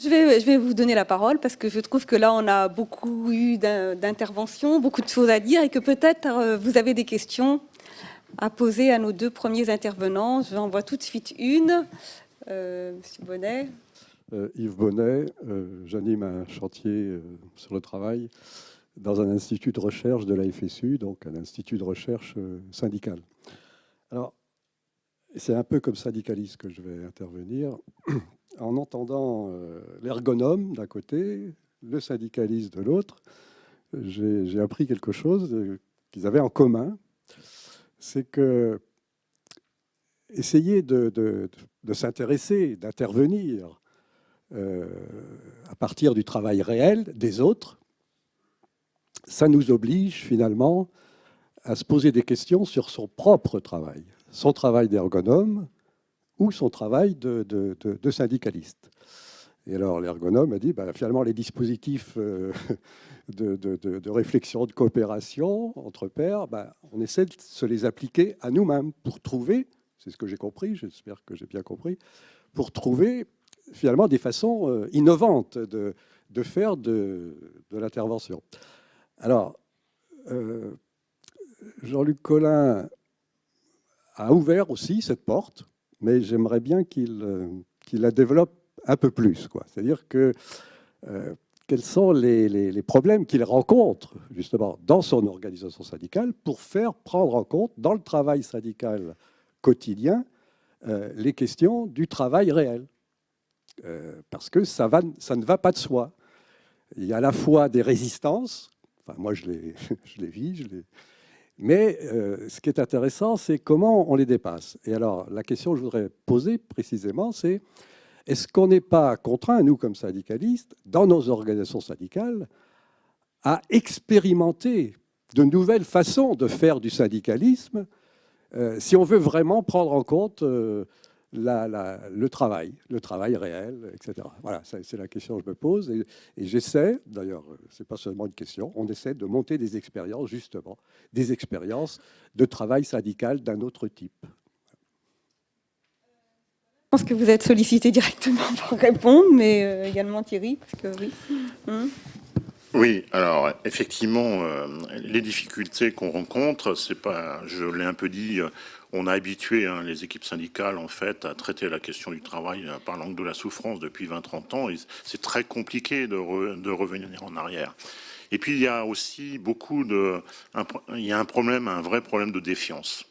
Je vais vous donner la parole parce que je trouve que là, on a beaucoup eu d'interventions, beaucoup de choses à dire et que peut-être vous avez des questions à poser à nos deux premiers intervenants. J'en vois tout de suite une. Monsieur Bonnet. Yves Bonnet, j'anime un chantier sur le travail dans un institut de recherche de la FSU, donc un institut de recherche syndical. Alors, c'est un peu comme syndicaliste que je vais intervenir, en entendant l'ergonome d'un côté, le syndicaliste de l'autre. J'ai appris quelque chose qu'ils avaient en commun, c'est que essayer de s'intéresser, d'intervenir à partir du travail réel des autres, ça nous oblige finalement à se poser des questions sur son propre travail, son travail d'ergonome ou son travail de syndicaliste. Et alors l'ergonome a dit, finalement, les dispositifs de réflexion, de coopération entre pairs, on essaie de se les appliquer à nous-mêmes pour trouver, c'est ce que j'ai compris, j'espère que j'ai bien compris, pour trouver finalement des façons innovantes de faire de l'intervention. Alors, Jean-Luc Collin a ouvert aussi cette porte, mais j'aimerais bien qu'il la développe un peu plus. C'est-à-dire que quels sont les problèmes qu'il rencontre justement dans son organisation syndicale pour faire prendre en compte dans le travail syndical quotidien les questions du travail réel. Parce que ça ne va pas de soi. Il y a à la fois des résistances, enfin moi je les vis, mais ce qui est intéressant, c'est comment on les dépasse. Et alors la question que je voudrais poser précisément, c'est est-ce qu'on n'est pas contraint, nous comme syndicalistes, dans nos organisations syndicales, à expérimenter de nouvelles façons de faire du syndicalisme si on veut vraiment prendre en compte le travail réel, etc. Voilà, c'est la question que je me pose. Et j'essaie, d'ailleurs, ce n'est pas seulement une question, on essaie de monter des expériences, justement, des expériences de travail syndical d'un autre type. Je pense que vous êtes sollicité directement pour répondre, mais également Thierry, parce que oui. Oui, alors effectivement, les difficultés qu'on rencontre, c'est pas, je l'ai un peu dit, on a habitué les équipes syndicales en fait à traiter la question du travail par l'angle de la souffrance depuis 20-30 ans. Et c'est très compliqué de revenir en arrière. Et puis il y a aussi il y a un vrai problème de défiance.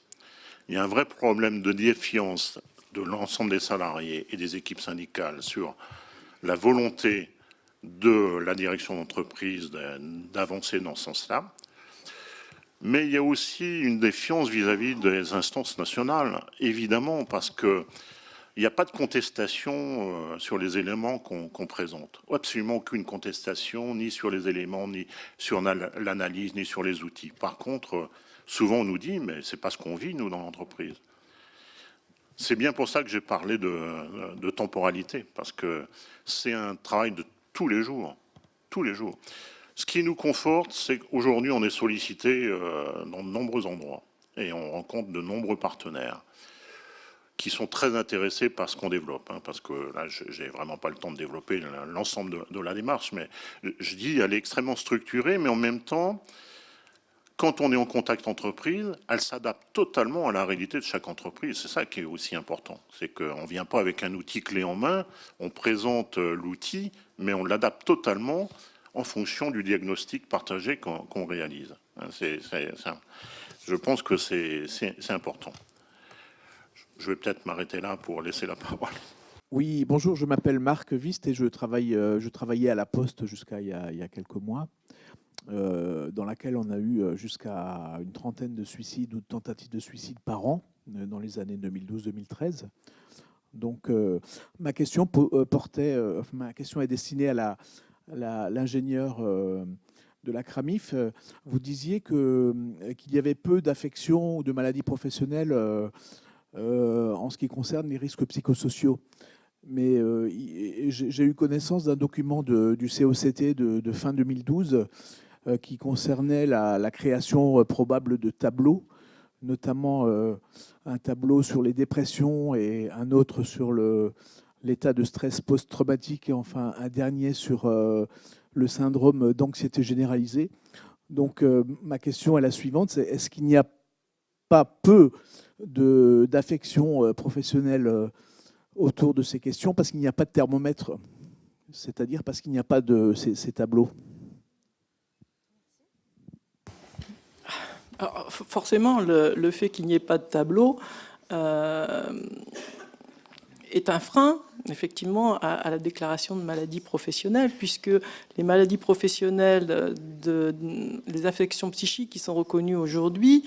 Il y a un vrai problème de défiance de l'ensemble des salariés et des équipes syndicales sur la volonté de la direction d'entreprise d'avancer dans ce sens-là. Mais il y a aussi une défiance vis-à-vis des instances nationales, évidemment, parce qu'il n'y a pas de contestation sur les éléments qu'on présente. Absolument aucune contestation, ni sur les éléments, ni sur l'analyse, ni sur les outils. Par contre, souvent on nous dit, mais c'est pas ce qu'on vit, nous, dans l'entreprise. C'est bien pour ça que j'ai parlé de temporalité, parce que c'est un travail de tous les jours. Tous les jours. Ce qui nous conforte, c'est qu'aujourd'hui, on est sollicité dans de nombreux endroits. Et on rencontre de nombreux partenaires qui sont très intéressés par ce qu'on développe. Parce que là, j'ai vraiment pas le temps de développer l'ensemble de la démarche. Mais je dis, elle est extrêmement structurée, mais en même temps, quand on est en contact entreprise, elle s'adapte totalement à la réalité de chaque entreprise. C'est ça qui est aussi important. C'est qu'on ne vient pas avec un outil clé en main, on présente l'outil, mais on l'adapte totalement en fonction du diagnostic partagé qu'on réalise. Je pense que c'est important. Je vais peut-être m'arrêter là pour laisser la parole. Oui, bonjour, je m'appelle Marc Vist et je travaillais à la Poste jusqu'à il y a quelques mois. Dans laquelle on a eu jusqu'à une trentaine de suicides ou de tentatives de suicide par an dans les années 2012-2013. Donc ma question est destinée à l'ingénieur de la CRAMIF. Vous disiez qu'il y avait peu d'affections ou de maladies professionnelles en ce qui concerne les risques psychosociaux. Mais j'ai eu connaissance d'un document du COCT de fin 2012 qui concernait la création probable de tableaux, notamment un tableau sur les dépressions et un autre sur l'état de stress post-traumatique et enfin un dernier sur le syndrome d'anxiété généralisée. Donc ma question est la suivante, c'est est-ce qu'il n'y a pas peu d'affections professionnelles autour de ces questions parce qu'il n'y a pas de thermomètre, c'est-à-dire parce qu'il n'y a pas de ces tableaux? Alors, forcément, le fait qu'il n'y ait pas de tableau est un frein, effectivement, à la déclaration de maladie professionnelle, puisque les maladies professionnelles, les affections psychiques qui sont reconnues aujourd'hui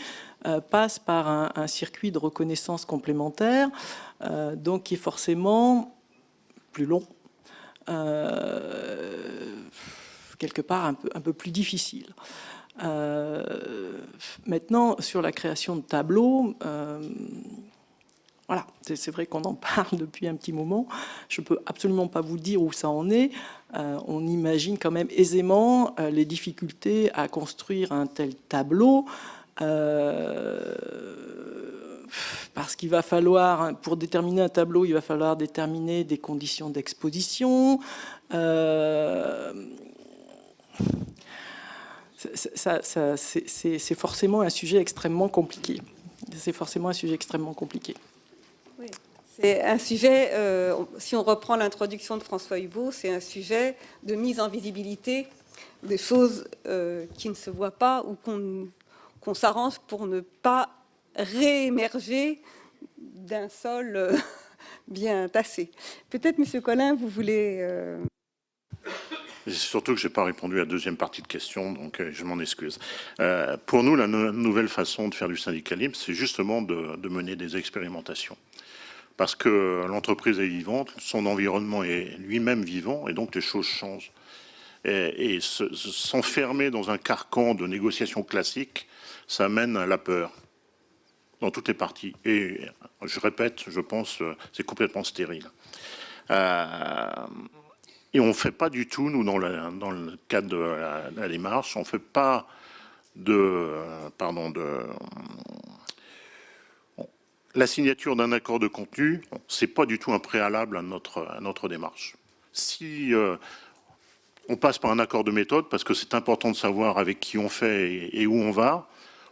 passent par un circuit de reconnaissance complémentaire, donc qui est forcément plus long, quelque part un peu plus difficile. Maintenant, sur la création de tableaux, voilà, c'est vrai qu'on en parle depuis un petit moment. Je ne peux absolument pas vous dire où ça en est. On imagine quand même aisément les difficultés à construire un tel tableau, parce qu'il va falloir, pour déterminer un tableau, il va falloir déterminer des conditions d'exposition. C'est forcément un sujet extrêmement compliqué. C'est forcément un sujet extrêmement compliqué. Oui. C'est un sujet, si on reprend l'introduction de François Hubaut, c'est un sujet de mise en visibilité des choses qui ne se voient pas ou qu'on s'arrange pour ne pas réémerger d'un sol bien tassé. Peut-être, M. Collin, vous voulez... Surtout que je n'ai pas répondu à la deuxième partie de question, donc je m'en excuse. Pour nous, la nouvelle façon de faire du syndicalisme, c'est justement de mener des expérimentations. Parce que l'entreprise est vivante, son environnement est lui-même vivant, et donc les choses changent. Et s'enfermer dans un carcan de négociation classique, ça mène à la peur dans toutes les parties. Et je répète, je pense, c'est complètement stérile. Et on ne fait pas du tout, nous, dans le cadre de la démarche, on ne fait pas la signature d'un accord de contenu, c'est pas du tout un préalable à notre démarche. Si on passe par un accord de méthode, parce que c'est important de savoir avec qui on fait et où on va.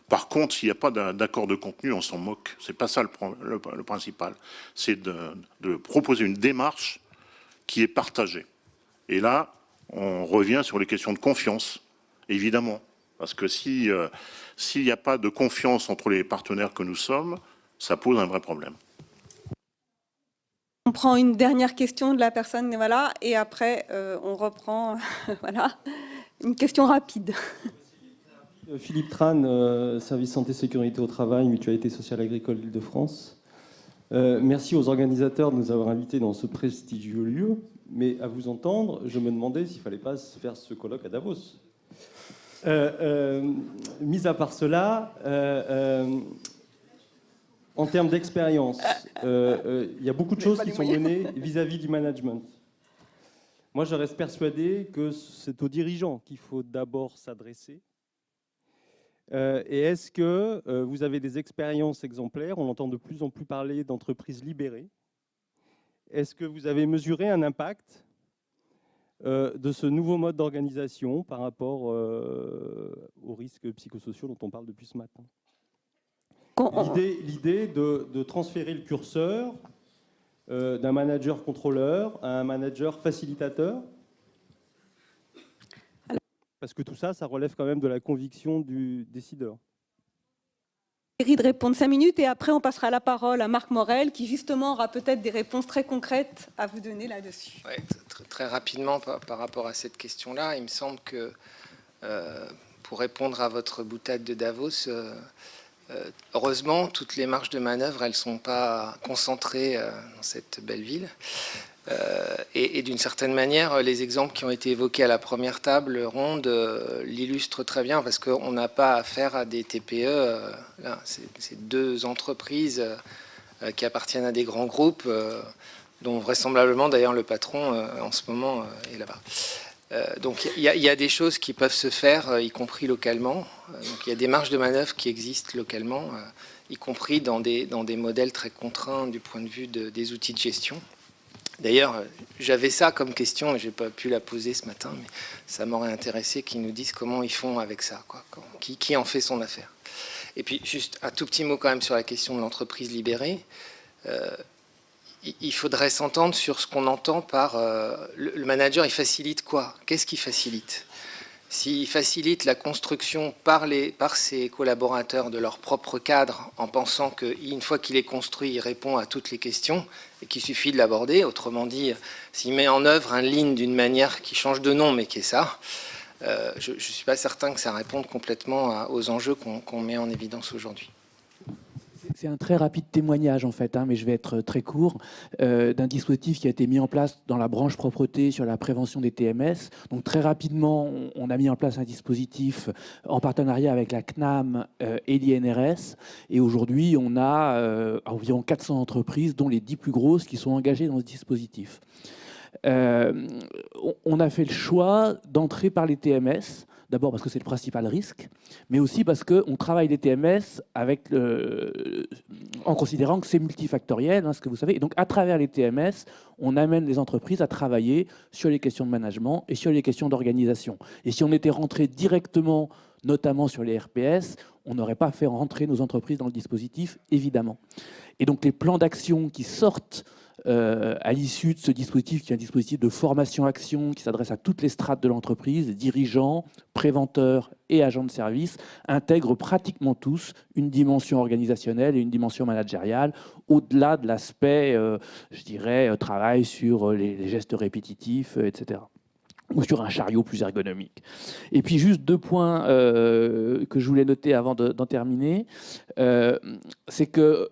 Par contre, s'il n'y a pas d'accord de contenu, on s'en moque. C'est pas ça le principal. C'est de proposer une démarche qui est partagée. Et là, on revient sur les questions de confiance, évidemment. Parce que s'il n'y a pas de confiance entre les partenaires que nous sommes, ça pose un vrai problème. On prend une dernière question de la personne, voilà, et après, on reprend, voilà, une question rapide. Philippe Tran, service santé sécurité au travail, Mutualité sociale agricole d'Île-de-France. Merci aux organisateurs de nous avoir invités dans ce prestigieux lieu. Mais à vous entendre, je me demandais s'il ne fallait pas faire ce colloque à Davos. Mis à part cela, en termes d'expérience, il y a beaucoup de choses qui sont menées vis-à-vis du management. Moi, je reste persuadé que c'est aux dirigeants qu'il faut d'abord s'adresser. Et est-ce que vous avez des expériences exemplaires? On entend de plus en plus parler d'entreprises libérées. Est-ce que vous avez mesuré un impact de ce nouveau mode d'organisation par rapport aux risques psychosociaux dont on parle depuis ce matin? L'idée de transférer le curseur d'un manager contrôleur à un manager facilitateur, parce que tout ça, ça relève quand même de la conviction du décideur. De répondre 5 minutes et après on passera la parole à Marc Morel qui justement aura peut-être des réponses très concrètes à vous donner là-dessus. Ouais, très rapidement par rapport à cette question-là, il me semble que pour répondre à votre boutade de Davos, heureusement toutes les marges de manœuvre elles sont pas concentrées dans cette belle ville. Et d'une certaine manière, les exemples qui ont été évoqués à la première table ronde l'illustrent très bien parce qu'on n'a pas affaire à des TPE. Là, c'est deux entreprises qui appartiennent à des grands groupes, dont vraisemblablement d'ailleurs le patron en ce moment est là-bas. Donc il y a des choses qui peuvent se faire, y compris localement. Donc il y a des marges de manœuvre qui existent localement, y compris dans des modèles très contraints du point de vue des outils de gestion. D'ailleurs, j'avais ça comme question, mais je n'ai pas pu la poser ce matin, mais ça m'aurait intéressé qu'ils nous disent comment ils font avec ça, quoi, qui en fait son affaire. Et puis, juste un tout petit mot quand même sur la question de l'entreprise libérée. Il faudrait s'entendre sur ce qu'on entend par le manager, il facilite quoi? Qu'est-ce qu'il facilite? S'il facilite la construction par ses collaborateurs de leur propre cadre, en pensant qu'une fois qu'il est construit, il répond à toutes les questions et qu'il suffit de l'aborder, autrement dit, s'il met en œuvre un lean d'une manière qui change de nom, mais qui est ça, je ne suis pas certain que ça réponde complètement aux enjeux qu'on met en évidence aujourd'hui. C'est un très rapide témoignage en fait, mais je vais être très court, d'un dispositif qui a été mis en place dans la branche propreté sur la prévention des TMS. Donc très rapidement, on a mis en place un dispositif en partenariat avec la CNAM et l'INRS. Et aujourd'hui, on a environ 400 entreprises, dont les 10 plus grosses, qui sont engagées dans ce dispositif. On a fait le choix d'entrer par les TMS. D'abord parce que c'est le principal risque, mais aussi parce qu'on travaille les TMS en considérant que c'est multifactoriel, ce que vous savez. Et donc, à travers les TMS, on amène les entreprises à travailler sur les questions de management et sur les questions d'organisation. Et si on était rentré directement, notamment sur les RPS, on n'aurait pas fait rentrer nos entreprises dans le dispositif, évidemment. Et donc, les plans d'action qui sortent à l'issue de ce dispositif, qui est un dispositif de formation-action qui s'adresse à toutes les strates de l'entreprise, dirigeants, préventeurs et agents de service, intègrent pratiquement tous une dimension organisationnelle et une dimension managériale, au-delà de l'aspect, je dirais, travail sur les gestes répétitifs, etc. Ou sur un chariot plus ergonomique. Et puis juste 2 points que je voulais noter avant d'en terminer, c'est que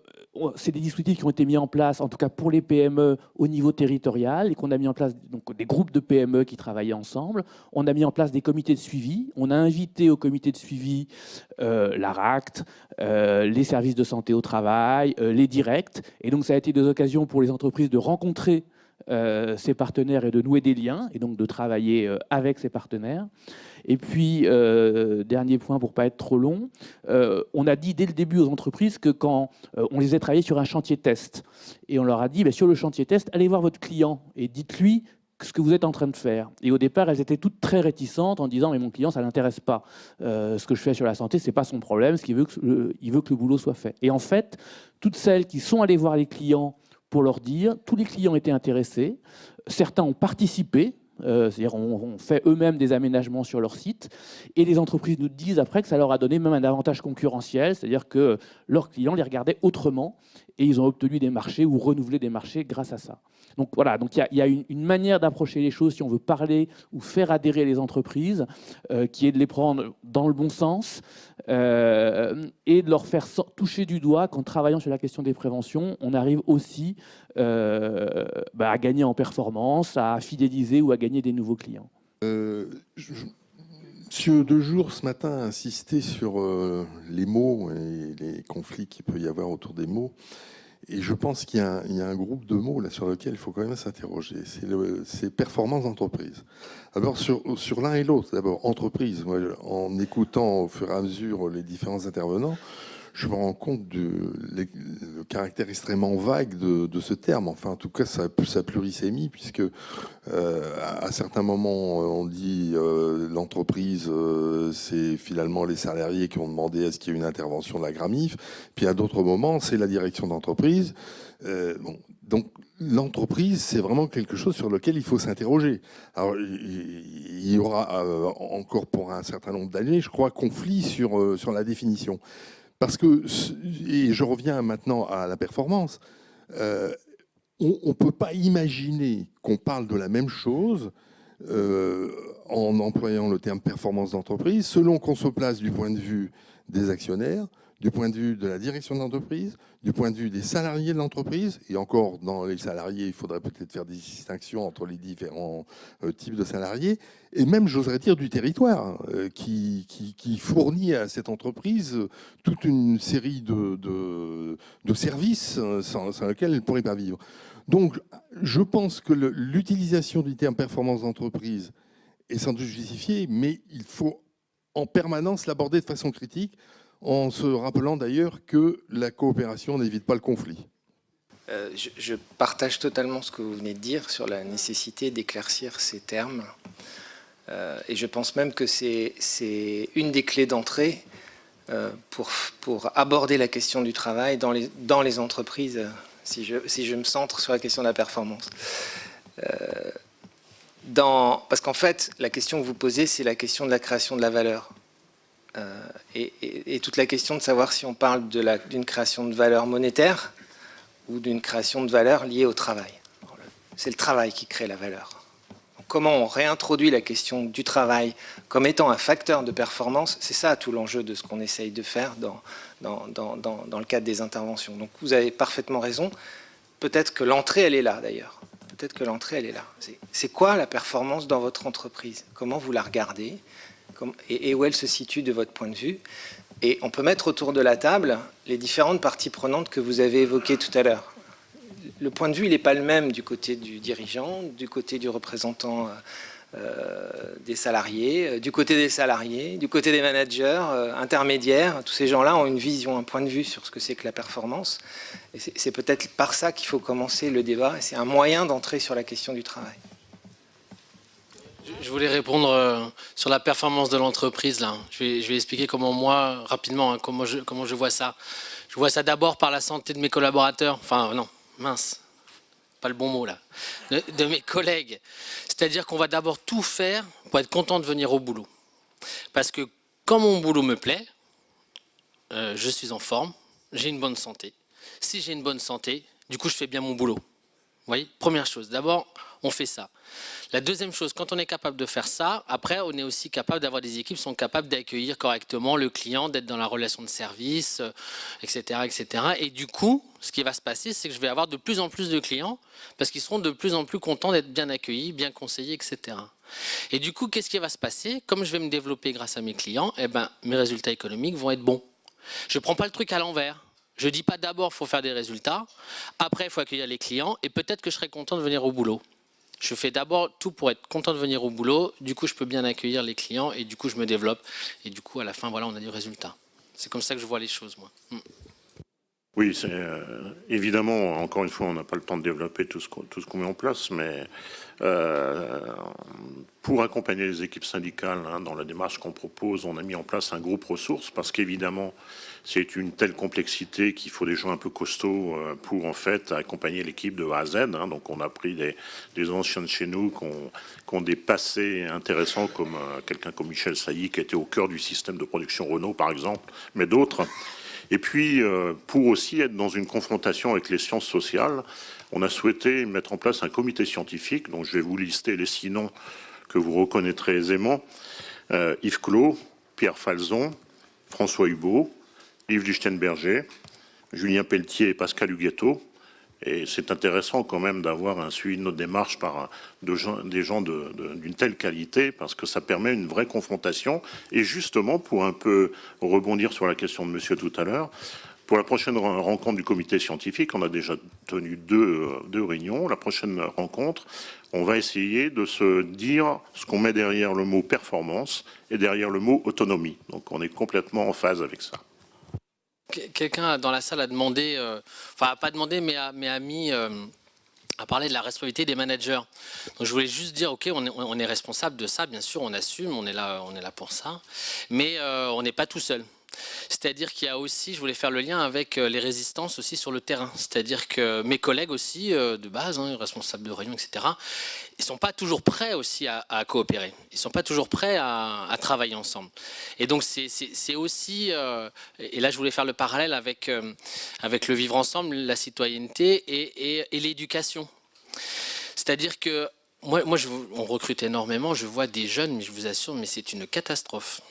c'est des dispositifs qui ont été mis en place, en tout cas pour les PME, au niveau territorial, et qu'on a mis en place donc, des groupes de PME qui travaillaient ensemble. On a mis en place des comités de suivi. On a invité au comité de suivi l'ARACT, les services de santé au travail, les directs. Et donc ça a été des occasions pour les entreprises de rencontrer ses partenaires et de nouer des liens, et donc de travailler avec ses partenaires. Et puis, dernier point pour ne pas être trop long, on a dit dès le début aux entreprises que quand on les a travaillés sur un chantier test, et on leur a dit, sur le chantier test, allez voir votre client et dites-lui ce que vous êtes en train de faire. Et au départ, elles étaient toutes très réticentes en disant, mais mon client, ça ne l'intéresse pas. Ce que je fais sur la santé, ce n'est pas son problème, il veut que le boulot soit fait. Et en fait, toutes celles qui sont allées voir les clients pour leur dire, tous les clients étaient intéressés, certains ont participé, c'est-à-dire on fait eux-mêmes des aménagements sur leur site, et les entreprises nous disent après que ça leur a donné même un avantage concurrentiel, c'est-à-dire que leurs clients les regardaient autrement, et ils ont obtenu des marchés ou renouvelé des marchés grâce à ça. Donc voilà, donc il y a une manière d'approcher les choses si on veut parler ou faire adhérer les entreprises, qui est de les prendre dans le bon sens et de leur faire toucher du doigt qu'en travaillant sur la question des préventions, on arrive aussi à gagner en performance, à fidéliser ou à gagner des nouveaux clients. Monsieur Dejour, ce matin, a insisté sur les mots et les conflits qu'il peut y avoir autour des mots. Et je pense qu'il y a un groupe de mots là, sur lequel il faut quand même s'interroger. C'est performance d'entreprise. D'abord, sur l'un et l'autre. D'abord, entreprise. Moi, en écoutant au fur et à mesure les différents intervenants, je me rends compte le caractère extrêmement vague de ce terme. Enfin, en tout cas, sa plurisémie, puisque à certains moments, on dit l'entreprise, c'est finalement les salariés qui ont demandé à ce qu'il y ait une intervention de la GRAMIF. Puis à d'autres moments, c'est la direction d'entreprise. Donc, l'entreprise, c'est vraiment quelque chose sur lequel il faut s'interroger. Alors, il y aura encore pour un certain nombre d'années, je crois, conflit sur la définition. Parce que, et je reviens maintenant à la performance, on ne peut pas imaginer qu'on parle de la même chose en employant le terme performance d'entreprise, selon qu'on se place du point de vue des actionnaires, du point de vue de la direction de l'entreprise, du point de vue des salariés de l'entreprise, et encore dans les salariés, il faudrait peut-être faire des distinctions entre les différents types de salariés, et même, j'oserais dire, du territoire, qui fournit à cette entreprise toute une série de services sans lesquels elle ne pourrait pas vivre. Donc, je pense que l'utilisation du terme performance d'entreprise est sans doute justifiée, mais il faut en permanence l'aborder de façon critique, en se rappelant d'ailleurs que la coopération n'évite pas le conflit. Je partage totalement ce que vous venez de dire sur la nécessité d'éclaircir ces termes. Et je pense même que c'est une des clés d'entrée pour aborder la question du travail dans les entreprises, si je me centre sur la question de la performance. Parce qu'en fait, la question que vous posez, c'est la question de la création de la valeur. Et toute la question de savoir si on parle d'une création de valeur monétaire ou d'une création de valeur liée au travail. C'est le travail qui crée la valeur. Donc, comment on réintroduit la question du travail comme étant un facteur de performance, c'est ça tout l'enjeu de ce qu'on essaye de faire dans le cadre des interventions. Donc vous avez parfaitement raison. Peut-être que l'entrée, elle est là d'ailleurs. Peut-être que l'entrée, elle est là. C'est quoi la performance dans votre entreprise? Comment vous la regardez? Et où elle se situe de votre point de vue? Et on peut mettre autour de la table les différentes parties prenantes que vous avez évoquées tout à l'heure. Le point de vue, il n'est pas le même du côté du dirigeant, du côté du représentant des salariés, du côté des managers, intermédiaires. Tous ces gens-là ont une vision, un point de vue sur ce que c'est que la performance. Et c'est peut-être par ça qu'il faut commencer le débat. Et c'est un moyen d'entrer sur la question du travail. Je voulais répondre sur la performance de l'entreprise. Là, je vais expliquer comment moi, rapidement, comment je vois ça. Je vois ça d'abord par la santé de mes collaborateurs. Enfin, non, mince, pas le bon mot là. De mes collègues. C'est-à-dire qu'on va d'abord tout faire pour être content de venir au boulot. Parce que quand mon boulot me plaît, je suis en forme, j'ai une bonne santé. Si j'ai une bonne santé, du coup, je fais bien mon boulot. Vous voyez, première chose. D'abord, on fait ça. La deuxième chose, quand on est capable de faire ça, après, on est aussi capable d'avoir des équipes qui sont capables d'accueillir correctement le client, d'être dans la relation de service, etc., etc. Et du coup, ce qui va se passer, c'est que je vais avoir de plus en plus de clients parce qu'ils seront de plus en plus contents d'être bien accueillis, bien conseillés, etc. Et du coup, qu'est-ce qui va se passer? Comme je vais me développer grâce à mes clients, eh ben, mes résultats économiques vont être bons. Je ne prends pas le truc à l'envers. Je ne dis pas d'abord il faut faire des résultats, après il faut accueillir les clients et peut-être que je serai content de venir au boulot. Je fais d'abord tout pour être content de venir au boulot, du coup je peux bien accueillir les clients et du coup je me développe et du coup à la fin voilà on a du résultat. C'est comme ça que je vois les choses moi. Oui, c'est évidemment, encore une fois, on n'a pas le temps de développer tout ce qu'on met en place, mais pour accompagner les équipes syndicales dans la démarche qu'on propose, on a mis en place un groupe ressources parce qu'évidemment, c'est une telle complexité qu'il faut des gens un peu costauds pour en fait accompagner l'équipe de A à Z. Donc, on a pris des anciens de chez nous qui ont des passés intéressants, comme quelqu'un comme Michel Sailly qui était au cœur du système de production Renault, par exemple, mais d'autres. Et puis, pour aussi être dans une confrontation avec les sciences sociales, on a souhaité mettre en place un comité scientifique, dont je vais vous lister les 6 noms que vous reconnaîtrez aisément. Yves Clos, Pierre Falzon, François Hubault, Yves Lichtenberger, Julien Pelletier et Pascal Huguetto. Et c'est intéressant quand même d'avoir un suivi de notre démarche par des gens d'une telle qualité parce que ça permet une vraie confrontation. Et justement, pour un peu rebondir sur la question de monsieur tout à l'heure, pour la prochaine rencontre du comité scientifique, on a déjà tenu deux réunions. La prochaine rencontre, on va essayer de se dire ce qu'on met derrière le mot performance et derrière le mot autonomie. Donc on est complètement en phase avec ça. Quelqu'un dans la salle a demandé, enfin pas demandé, mais a mis à parler de la responsabilité des managers. Donc je voulais juste dire, ok, on est responsable de ça, bien sûr, on assume, on est là pour ça, mais on n'est pas tout seul. C'est-à-dire qu'il y a aussi, je voulais faire le lien avec les résistances aussi sur le terrain. C'est-à-dire que mes collègues aussi, de base, responsables de réunion, etc., ils ne sont pas toujours prêts aussi à coopérer. Ils ne sont pas toujours prêts à travailler ensemble. Et donc c'est aussi, et là je voulais faire le parallèle avec le vivre ensemble, la citoyenneté et l'éducation. C'est-à-dire que moi on recrute énormément, je vois des jeunes, mais je vous assure, mais c'est une catastrophe.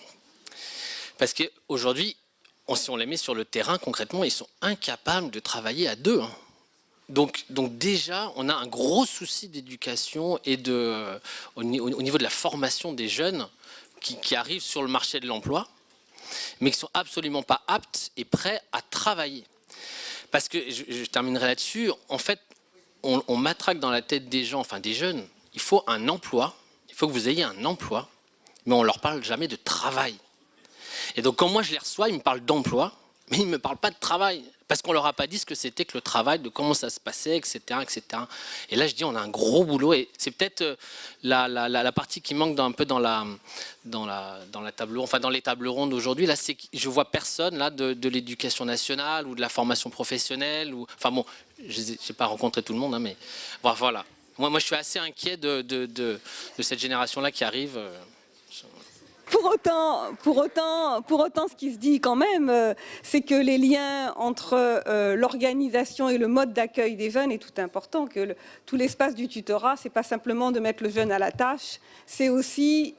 Parce qu'aujourd'hui, si on les met sur le terrain, concrètement, ils sont incapables de travailler à deux. Donc déjà, on a un gros souci d'éducation et au niveau de la formation des jeunes qui arrivent sur le marché de l'emploi, mais qui ne sont absolument pas aptes et prêts à travailler. Parce que, je terminerai là-dessus, en fait, on matraque dans la tête des gens, enfin des jeunes, il faut un emploi, il faut que vous ayez un emploi, mais on ne leur parle jamais de travail. Et donc quand moi je les reçois, ils me parlent d'emploi, mais ils ne me parlent pas de travail. Parce qu'on ne leur a pas dit ce que c'était que le travail, de comment ça se passait, etc., etc. Et là, je dis, on a un gros boulot. Et c'est peut-être la partie qui manque un peu dans la table, enfin dans les tables rondes aujourd'hui. Là, c'est que je vois personne là de l'éducation nationale ou de la formation professionnelle. Enfin bon, je n'ai pas rencontré tout le monde, hein, mais voilà. Moi, je suis assez inquiet de cette génération-là qui arrive. Pour autant, ce qui se dit quand même, c'est que les liens entre l'organisation et le mode d'accueil des jeunes est tout important, que tout l'espace du tutorat, c'est pas simplement de mettre le jeune à la tâche, c'est aussi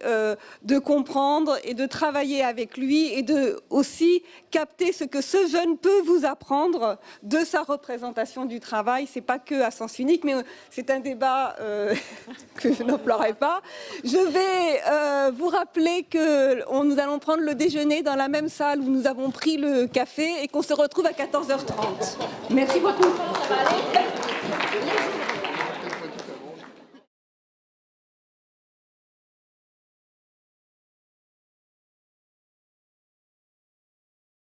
de comprendre et de travailler avec lui et de aussi capter ce que ce jeune peut vous apprendre de sa représentation du travail. C'est pas que à sens unique, mais c'est un débat que je n'emploierai pas. Je vais vous rappeler que nous allons prendre le déjeuner dans la même salle où nous avons pris le café et qu'on se retrouve à 14h30. Merci beaucoup.